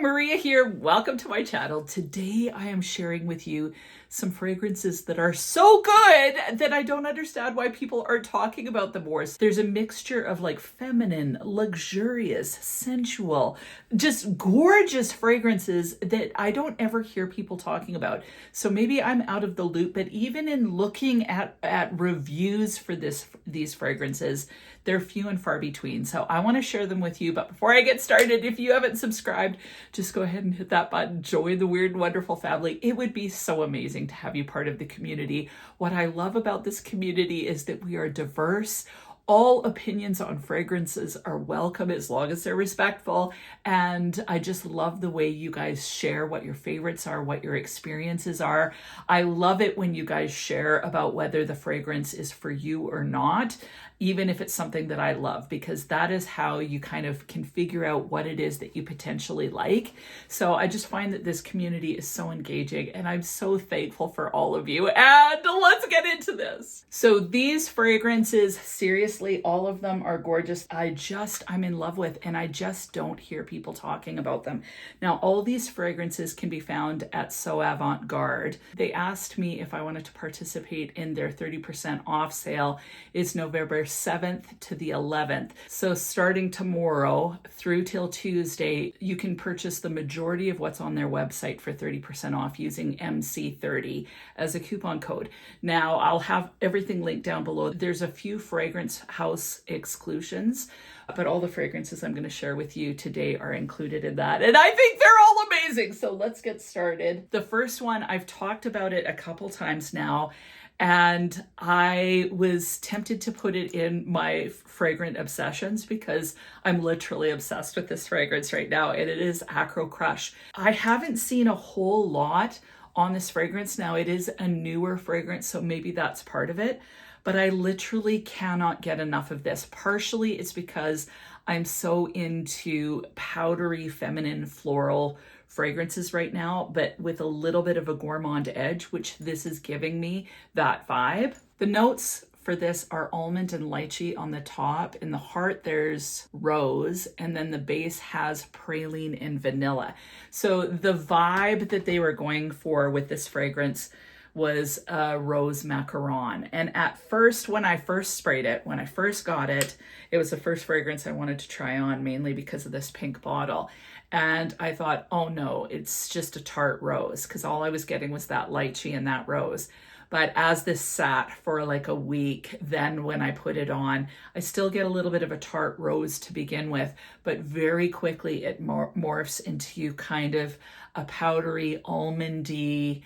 Maria here. Welcome to my channel. Today I am sharing with you some fragrances that are so good that I don't understand why people aren't talking about them more. There's a mixture of like feminine, luxurious, sensual, just gorgeous fragrances that I don't ever hear people talking about. So maybe I'm out of the loop, but even in looking at reviews for these fragrances, they're few and far between. So I want to share them with you. But before I get started, if you haven't subscribed, just go ahead and hit that button. Join the Weird and Wonderful family. It would be so amazing to have you part of the community. What I love about this community is that we are diverse. All opinions on fragrances are welcome as long as they're respectful. And I just love the way you guys share what your favorites are, what your experiences are. I love it when you guys share about whether the fragrance is for you or not, even if it's something that I love, because that is how you kind of can figure out what it is that you potentially like. So I just find that this community is so engaging and I'm so thankful for all of you. And let's get into this. So these fragrances, seriously, all of them are gorgeous. I'm in love with, and I just don't hear people talking about them. Now, all these fragrances can be found at So Avant-Garde. They asked me if I wanted to participate in their 30% off sale. It's November 7th to the 11th. So starting tomorrow through till Tuesday, you can purchase the majority of what's on their website for 30% off using MC30 as a coupon code. Now, I'll have everything linked down below. There's a few fragrance house exclusions, but all the fragrances I'm going to share with you today are included in that. And I think they're all amazing. So let's get started. The first one, I've talked about it a couple times now, and I was tempted to put it in my fragrant obsessions because I'm literally obsessed with this fragrance right now, and it is Acro Crush. I haven't seen a whole lot on this fragrance. Now, it is a newer fragrance, so maybe that's part of it, but I literally cannot get enough of this. Partially it's because I'm so into powdery, feminine, floral fragrances right now, but with a little bit of a gourmand edge, which this is giving me that vibe. The notes for this are almond and lychee on the top. In the heart, there's rose, and then the base has praline and vanilla. So the vibe that they were going for with this fragrance was a rose macaron. And at first, when I first sprayed it, when I first got it, it was the first fragrance I wanted to try on, mainly because of this pink bottle. And I thought, oh no, it's just a tart rose, because all I was getting was that lychee and that rose. But as this sat for like a week, then when I put it on, I still get a little bit of a tart rose to begin with, but very quickly it morphs into kind of a powdery, almondy,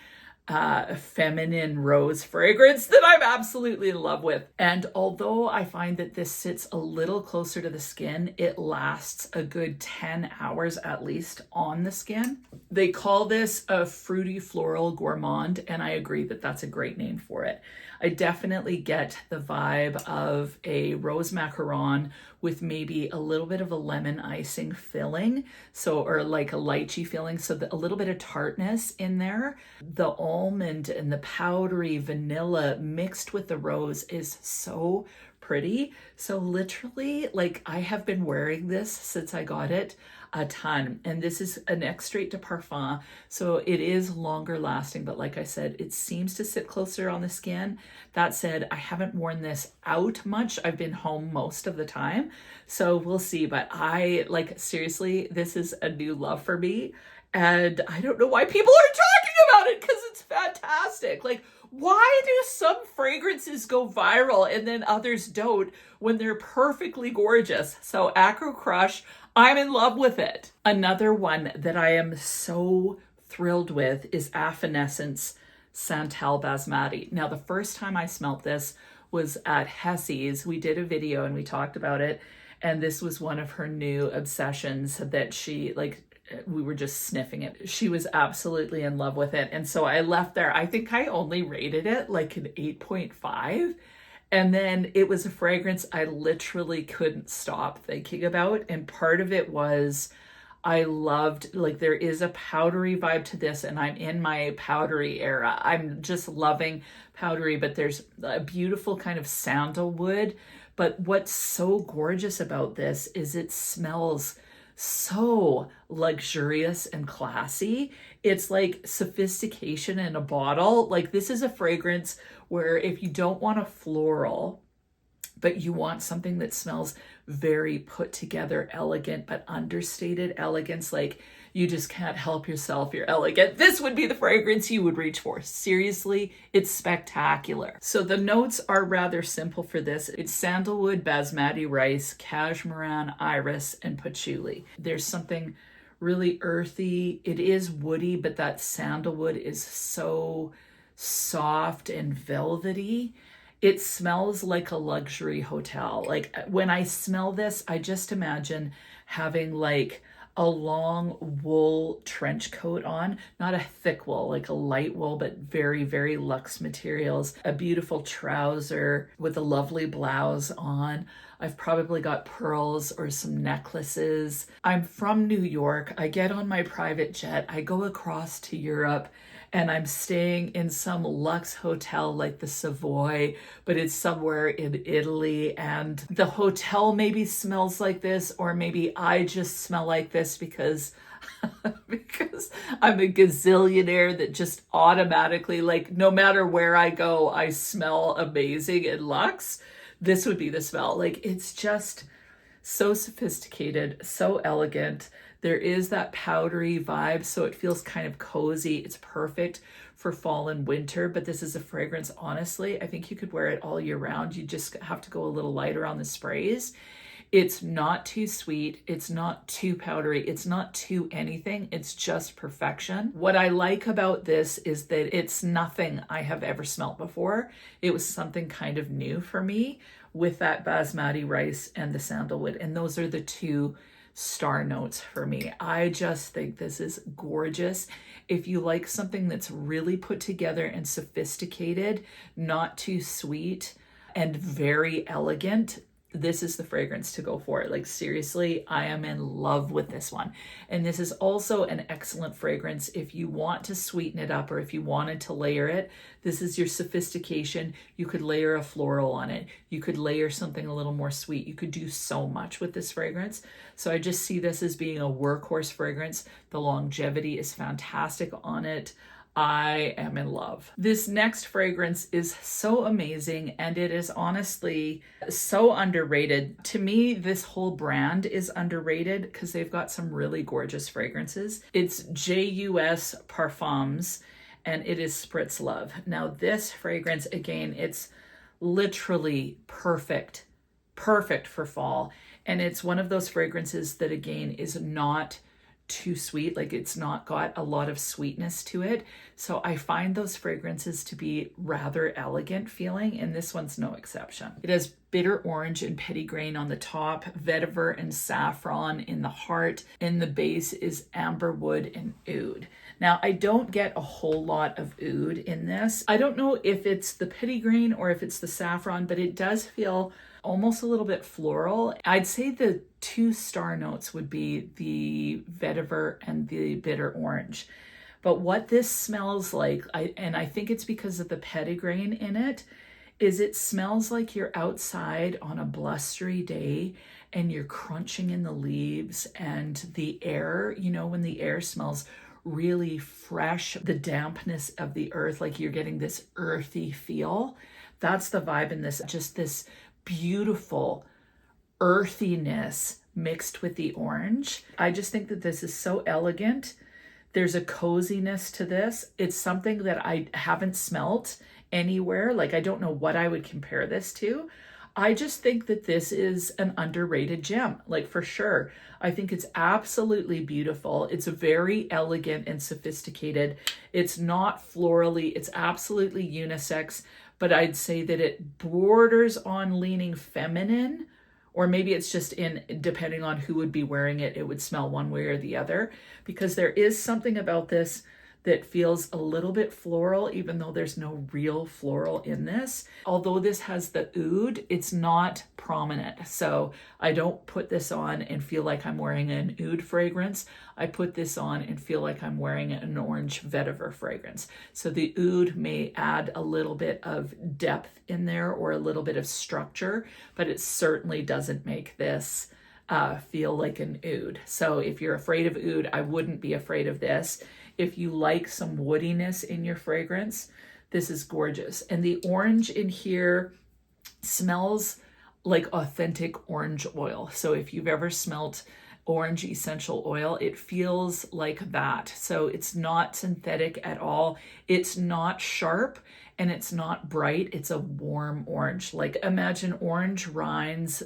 feminine rose fragrance that I'm absolutely in love with. And although I find that this sits a little closer to the skin, it lasts a good 10 hours at least on the skin. They call this a fruity floral gourmand, and I agree that that's a great name for it. I definitely get the vibe of a rose macaron with maybe a little bit of a lemon icing filling, or like a lychee filling, so a little bit of tartness in there. The almond and the powdery vanilla mixed with the rose is so pretty. So literally, like, I have been wearing this since I got it a ton, and this is an extrait de parfum, so it is longer lasting, but like I said, it seems to sit closer on the skin. That said, I haven't worn this out much. I've been home most of the time, so we'll see. But seriously, this is a new love for me, and I don't know why people aren't talking about it, because it's fantastic. Like, why do some fragrances go viral and then others don't when they're perfectly gorgeous? So Acro Crush, I'm in love with it. Another one that I am so thrilled with is Affinessence Santal Basmati. Now, the first time I smelt this was at Hesse's. We did a video and we talked about it, and this was one of her new obsessions that we were just sniffing it. She was absolutely in love with it. And so I left there. I think I only rated it like an 8.5. And then it was a fragrance I literally couldn't stop thinking about. And part of it was I loved, like, there is a powdery vibe to this, and I'm in my powdery era. I'm just loving powdery, but there's a beautiful kind of sandalwood. But what's so gorgeous about this is it smells so luxurious and classy. It's like sophistication in a bottle. Like, this is a fragrance where if you don't want a floral, but you want something that smells very put together, elegant, but understated elegance, like you just can't help yourself, you're elegant, this would be the fragrance you would reach for. Seriously, it's spectacular. So the notes are rather simple for this. It's sandalwood, basmati rice, cashmeran, iris, and patchouli. There's something really earthy. It is woody, but that sandalwood is so soft and velvety. It smells like a luxury hotel. Like, when I smell this, I just imagine having like a long wool trench coat on, not a thick wool, like a light wool, but very, very luxe materials, a beautiful trouser with a lovely blouse on. I've probably got pearls or some necklaces. I'm from New York. I get on my private jet. I go across to Europe and I'm staying in some luxe hotel like the Savoy, but it's somewhere in Italy. And the hotel maybe smells like this, or maybe I just smell like this because because I'm a gazillionaire that just automatically, like, no matter where I go, I smell amazing and luxe. This would be the smell. Like, it's just so sophisticated, so elegant. There is that powdery vibe, so it feels kind of cozy. It's perfect for fall and winter, but this is a fragrance, honestly, I think you could wear it all year round. You just have to go a little lighter on the sprays. It's not too sweet. It's not too powdery. It's not too anything. It's just perfection. What I like about this is that it's nothing I have ever smelled before. It was something kind of new for me with that basmati rice and the sandalwood. And those are the two star notes for me. I just think this is gorgeous. If you like something that's really put together and sophisticated, not too sweet, and very elegant, this is the fragrance to go for. Like, seriously, I am in love with this one. And this is also an excellent fragrance if you want to sweeten it up, or if you wanted to layer it. This is your sophistication. You could layer a floral on it. You could layer something a little more sweet. You could do so much with this fragrance. So I just see this as being a workhorse fragrance. The longevity is fantastic on it. I am in love. This next fragrance is so amazing, and it is honestly so underrated. To me, this whole brand is underrated because they've got some really gorgeous fragrances. It's J.U.S. Perfumes, and it is Spritz Love. Now, this fragrance, again, it's literally perfect for fall. And it's one of those fragrances that, again, is not too sweet. Like, it's not got a lot of sweetness to it. So I find those fragrances to be rather elegant feeling, and this one's no exception. It has bitter orange and petitgrain on the top, vetiver and saffron in the heart, and the base is amberwood and oud. Now, I don't get a whole lot of oud in this. I don't know if it's the petitgrain or if it's the saffron, but it does feel almost a little bit floral. I'd say the two star notes would be the vetiver and the bitter orange. But what this smells like, I think it's because of the petitgrain in it, is it smells like you're outside on a blustery day and you're crunching in the leaves, and the air, you know, when the air smells really fresh, the dampness of the earth, like you're getting this earthy feel. That's the vibe in this, just this beautiful earthiness mixed with the orange. I just think that this is so elegant. There's a coziness to this. It's something that I haven't smelt anywhere. Like, I don't know what I would compare this to. I just think that this is an underrated gem, like, for sure. I think it's absolutely beautiful. It's very elegant and sophisticated. It's not florally. It's absolutely unisex, but I'd say that it borders on leaning feminine, or maybe it's just in, depending on who would be wearing it, it would smell one way or the other, because there is something about this that feels a little bit floral, even though there's no real floral in this. Although this has the oud, it's not prominent. So I don't put this on and feel like I'm wearing an oud fragrance. I put this on and feel like I'm wearing an orange vetiver fragrance. So the oud may add a little bit of depth in there or a little bit of structure, but it certainly doesn't make this feel like an oud. So if you're afraid of oud, I wouldn't be afraid of this. If you like some woodiness in your fragrance, this is gorgeous. And the orange in here smells like authentic orange oil. So if you've ever smelt orange essential oil, it feels like that. So it's not synthetic at all. It's not sharp and it's not bright. It's a warm orange. Like imagine orange rinds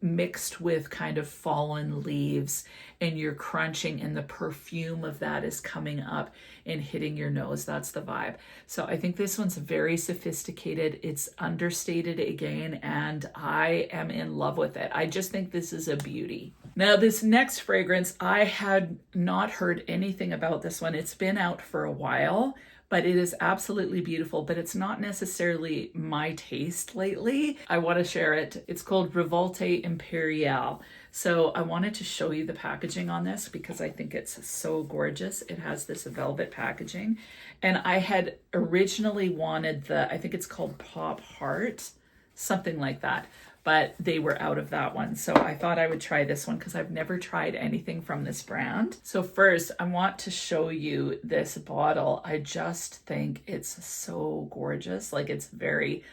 mixed with kind of fallen leaves, and you're crunching and the perfume of that is coming up and hitting your nose. That's the vibe. So I think this one's very sophisticated. It's understated again, and I am in love with it. I just think this is a beauty. Now this next fragrance, I had not heard anything about this one. It's been out for a while, but it is absolutely beautiful, but it's not necessarily my taste lately. I want to share it. It's called Revolte Imperiale. So I wanted to show you the packaging on this because I think it's so gorgeous. It has this velvet packaging, and I had originally wanted I think it's called Pop Heart, something like that, but they were out of that one. So I thought I would try this one because I've never tried anything from this brand. So first, I want to show you this bottle. I just think it's so gorgeous. Like it's very,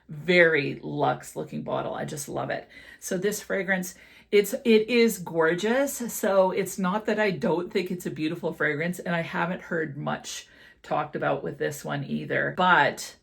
very luxe looking bottle. I just love it. So this fragrance, it is gorgeous. So it's not that I don't think it's a beautiful fragrance, and I haven't heard much talked about with this one either, but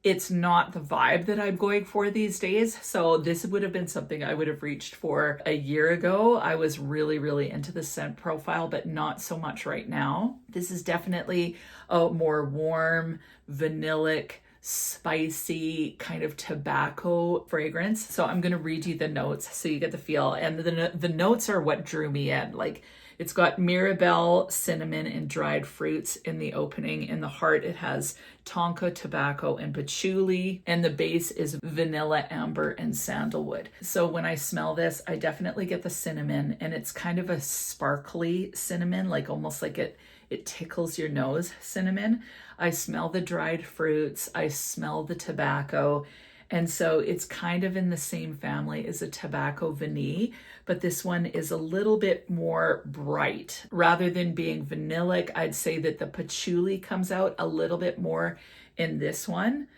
it's not the vibe that I'm going for these days. So this would have been something I would have reached for a year ago. I was really, really into the scent profile, but not so much right now. This is definitely a more warm, vanillic, spicy kind of tobacco fragrance. So I'm going to read you the notes so you get the feel. And the notes are what drew me in. Like it's got mirabelle, cinnamon, and dried fruits in the opening. In the heart, it has tonka, tobacco, and patchouli. And the base is vanilla, amber, and sandalwood. So when I smell this, I definitely get the cinnamon, and it's kind of a sparkly cinnamon, like almost like it tickles your nose cinnamon. I smell the dried fruits. I smell the tobacco. And so it's kind of in the same family as a tobacco vanille, but this one is a little bit more bright. Rather than being vanillic, I'd say that the patchouli comes out a little bit more in this one.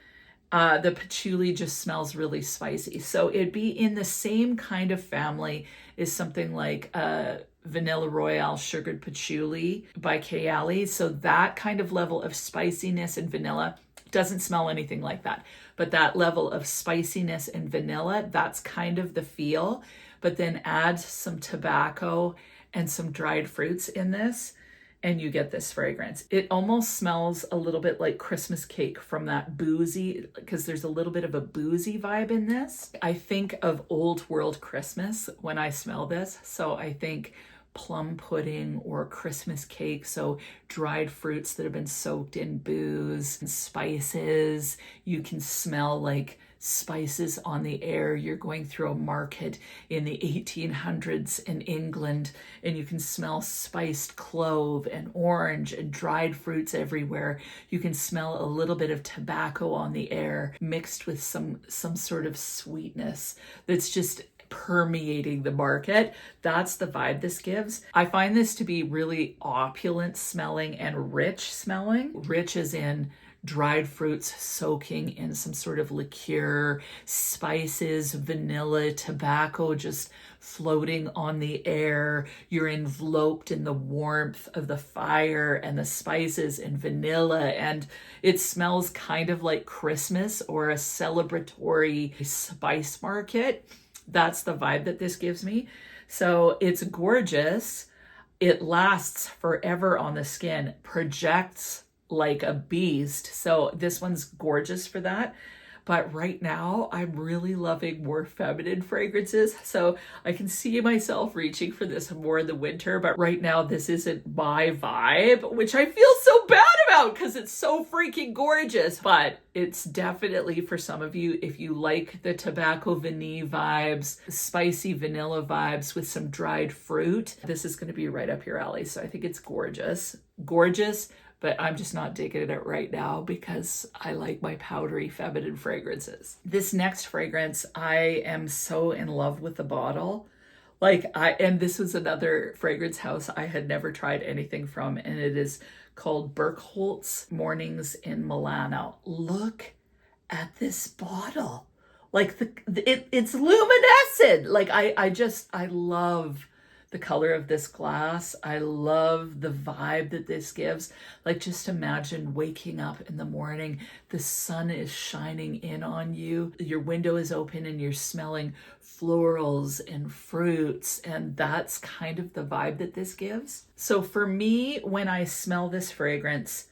The patchouli just smells really spicy. So it'd be in the same kind of family as something like Vanilla Royale Sugared Patchouli by Kayali. So that kind of level of spiciness and vanilla doesn't smell anything like that. But that level of spiciness and vanilla, that's kind of the feel. But then add some tobacco and some dried fruits in this, and you get this fragrance. It almost smells a little bit like Christmas cake from that boozy, because there's a little bit of a boozy vibe in this. I think of old world Christmas when I smell this. So I think plum pudding or Christmas cake. So dried fruits that have been soaked in booze and spices. You can smell like spices on the air. You're going through a market in the 1800s in England, and you can smell spiced clove and orange and dried fruits everywhere. You can smell a little bit of tobacco on the air mixed with some sort of sweetness that's just permeating the market. That's the vibe this gives. I find this to be really opulent smelling and rich smelling. Rich as in dried fruits soaking in some sort of liqueur, spices, vanilla, tobacco just floating on the air. You're enveloped in the warmth of the fire and the spices and vanilla, and it smells kind of like Christmas or a celebratory spice market. That's the vibe that this gives me. So it's gorgeous. It lasts forever on the skin, projects like a beast. So this one's gorgeous for that. But right now, I'm really loving more feminine fragrances. So I can see myself reaching for this more in the winter. But right now, this isn't my vibe, which I feel so bad about because it's so freaking gorgeous. But it's definitely for some of you, if you like the tobacco vanille vibes, spicy vanilla vibes with some dried fruit, this is going to be right up your alley. So I think it's gorgeous. Gorgeous. But I'm just not digging it right now because I like my powdery feminine fragrances. This next fragrance, I am so in love with the bottle. And this was another fragrance house I had never tried anything from, and it is called Birkholz Mornings in Milano. Look at this bottle. It's luminescent. I love the color of this glass. I love the vibe that this gives. Like, just imagine waking up in the morning, the sun is shining in on you, your window is open, and you're smelling florals and fruits, and that's kind of the vibe that this gives. So for me, when I smell this fragrance,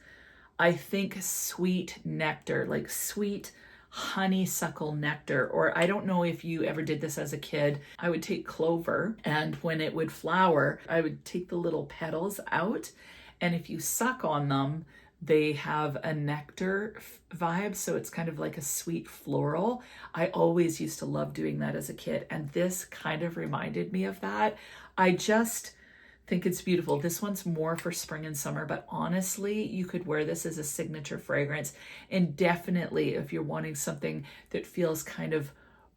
I think sweet nectar, like sweet honeysuckle nectar. Or I don't know if you ever did this as a kid. I would take clover, and when it would flower, I would take the little petals out, and if you suck on them, they have a nectar vibe, so it's kind of like a sweet floral. I always used to love doing that as a kid, and this kind of reminded me of that. I just think it's beautiful. This one's more for spring and summer, but honestly, you could wear this as a signature fragrance. And definitely, if you're wanting something that feels kind of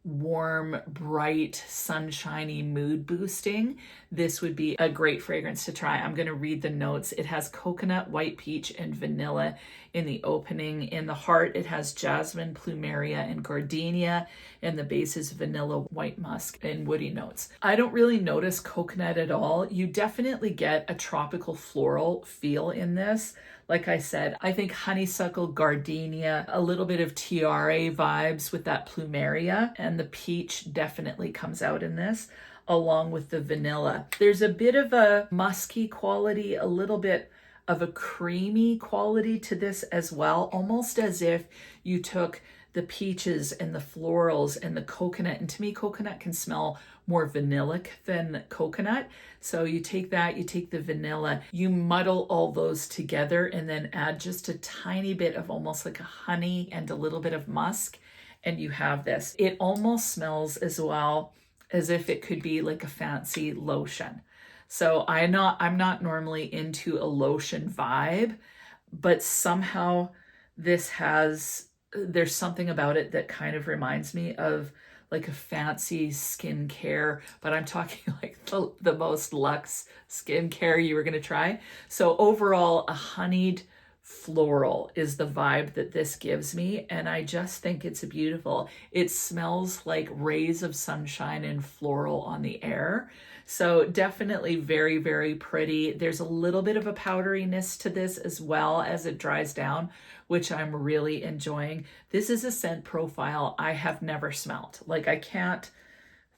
warm, bright, sunshiny, mood boosting, this would be a great fragrance to try. I'm going to read the notes. It has coconut, white peach, and vanilla in the opening. In the heart, it has jasmine, plumeria, and gardenia. And the base is vanilla, white musk, and woody notes. I don't really notice coconut at all. You definitely get a tropical floral feel in this. Like I said, I think honeysuckle, gardenia, a little bit of tiare vibes with that plumeria, and the peach definitely comes out in this, along with the vanilla. There's a bit of a musky quality, a little bit of a creamy quality to this as well, almost as if you took the peaches and the florals and the coconut. And to me, coconut can smell more vanillic than coconut. So you take that, you take the vanilla, you muddle all those together, and then add just a tiny bit of almost like a honey and a little bit of musk, and you have this. It almost smells as well as if it could be like a fancy lotion. So I'm not normally into a lotion vibe, but somehow there's something about it that kind of reminds me of like a fancy skincare, but I'm talking like the most luxe skincare you were going to try. So overall, a honeyed floral is the vibe that this gives me, and I just think it's beautiful. It smells like rays of sunshine and floral on the air. So definitely very, very pretty. There's a little bit of a powderiness to this as well as it dries down, which I'm really enjoying. This is a scent profile I have never smelled. Like, I can't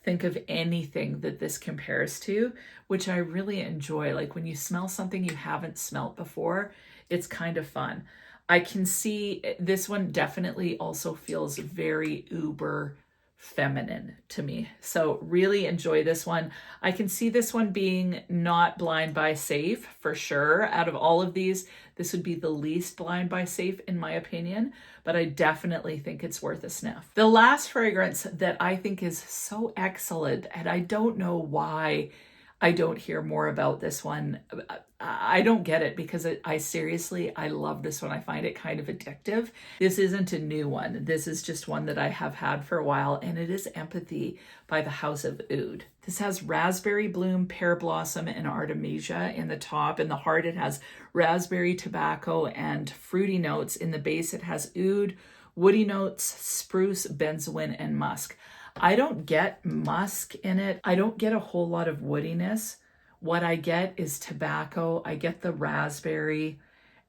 think of anything that this compares to, which I really enjoy. Like, when you smell something you haven't smelt before, it's kind of fun. I can see this one definitely also feels very uber feminine to me. So really enjoy this one. I can see this one being not blind buy safe for sure. Out of all of these, this would be the least blind buy safe in my opinion, but I definitely think it's worth a sniff. The last fragrance that I think is so excellent, and I don't know why I don't hear more about this one. I don't get it, because I love this one. I find it kind of addictive. This isn't a new one. This is just one that I have had for a while, and it is Empathy by the House of Oud. This has raspberry bloom, pear blossom, and artemisia in the top. In the heart, it has raspberry, tobacco, and fruity notes. In the base, it has oud, woody notes, spruce, benzoin, and musk. I don't get musk in it. I don't get a whole lot of woodiness. What I get is tobacco. I get the raspberry,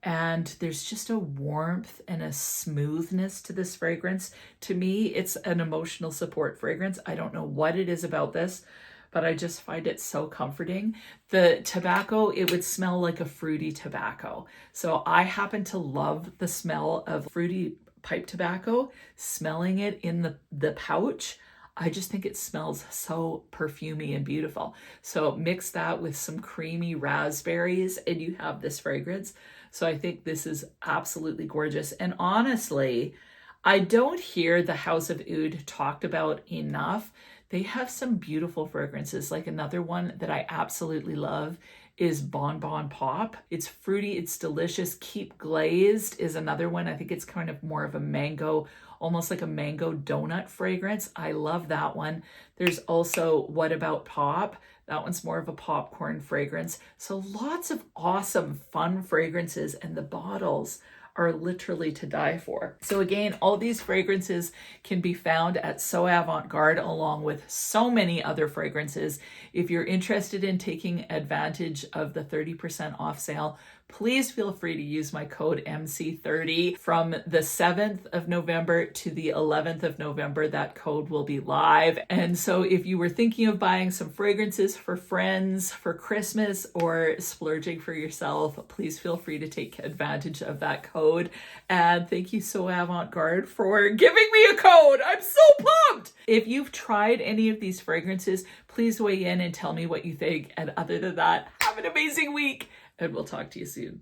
and there's just a warmth and a smoothness to this fragrance. To me, it's an emotional support fragrance. I don't know what it is about this, but I just find it so comforting. The tobacco, it would smell like a fruity tobacco. So I happen to love the smell of fruity pipe tobacco. Smelling it in the pouch, I just think it smells so perfumey and beautiful. So mix that with some creamy raspberries and you have this fragrance. So I think this is absolutely gorgeous. And honestly, I don't hear the House of Oud talked about enough. They have some beautiful fragrances. Like, another one that I absolutely love is Bon Bon Pop. It's fruity, it's delicious. Keep Glazed is another one. I think it's kind of more of a mango, almost like a mango donut fragrance. I love that one. There's also What About Pop? That one's more of a popcorn fragrance. So lots of awesome, fun fragrances, and the bottles are literally to die for. So again, all these fragrances can be found at So Avant-Garde along with so many other fragrances. If you're interested in taking advantage of the 30% off sale, please feel free to use my code MC30 from the 7th of November to the 11th of November. That code will be live. And so if you were thinking of buying some fragrances for friends for Christmas or splurging for yourself, please feel free to take advantage of that code. And thank you, So Avant-Garde, for giving me a code. I'm so pumped. If you've tried any of these fragrances, please weigh in and tell me what you think. And other than that, have an amazing week, and we'll talk to you soon.